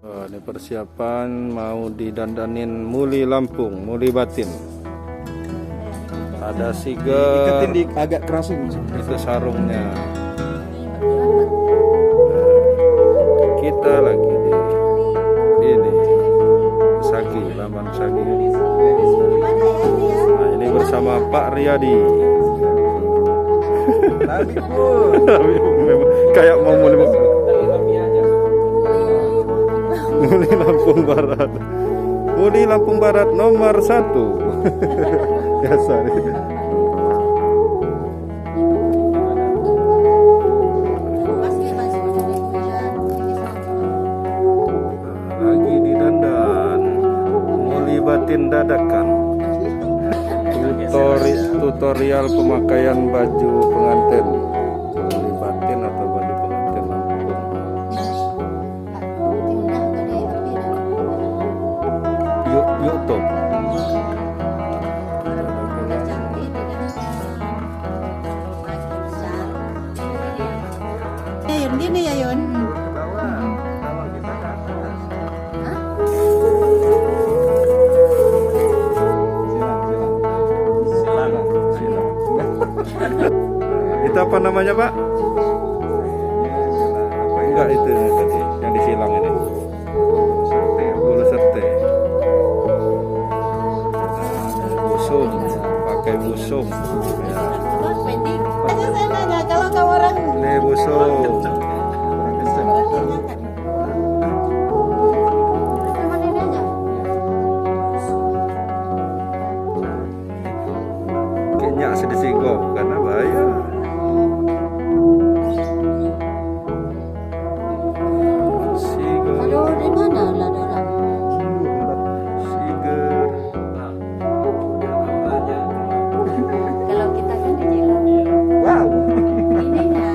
Ini persiapan mau didandanin muli Lampung, muli batin. Ada siger, iketin di agak kerasin itu sarungnya. Kita lagi di ini Sagi, Laman Sagi. Nah, ini bersama Pak Riyadi. Memang kayak mau muli Lampung Barat. Muli Lampung Barat nomor 1. Ya sorry. Lagi didandan, muli batin dadakan. Tutorial pemakaian baju pengantin. Muli batin atau baju pengantin Lampung. YouTube. Yun, gini ya Yun. Itu apa namanya Pak? Enggak itu tadi yang disilang ini. Bulu sate. Busung, pakai busung. Ya. Pending. Aja saya nanya kalau kamu orang Ini busung. Kayaknya sedikit gok karena bahaya. aduh di mana lah orang. Siger. Kalau kita kan di jalan. wow Ininya.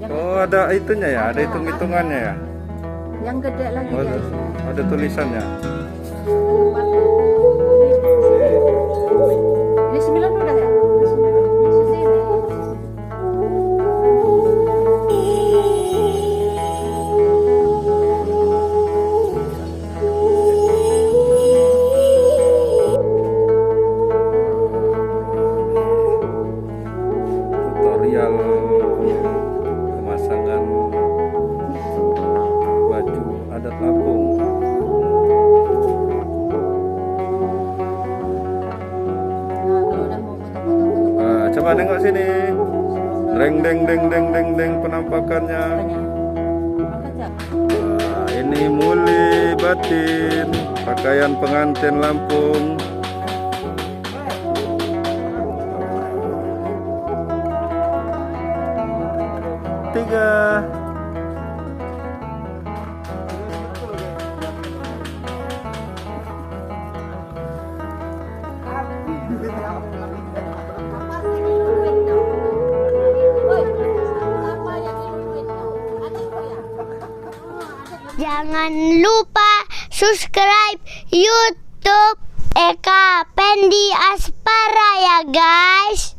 Oh ada itunya ya, ada hitung-hitungannya ya. Yang gede lagi Oh, ya. ada tulisannya. Ini 9 udah ya? Tutorial pemasangan baju adat Lampung. Nah, coba nengok sini. Reng deng deng deng deng deng penampakannya. Nah, ini muli batin, pakaian pengantin Lampung. Tiga. Jangan lupa subscribe YouTube Eka Pendi Aspara ya guys.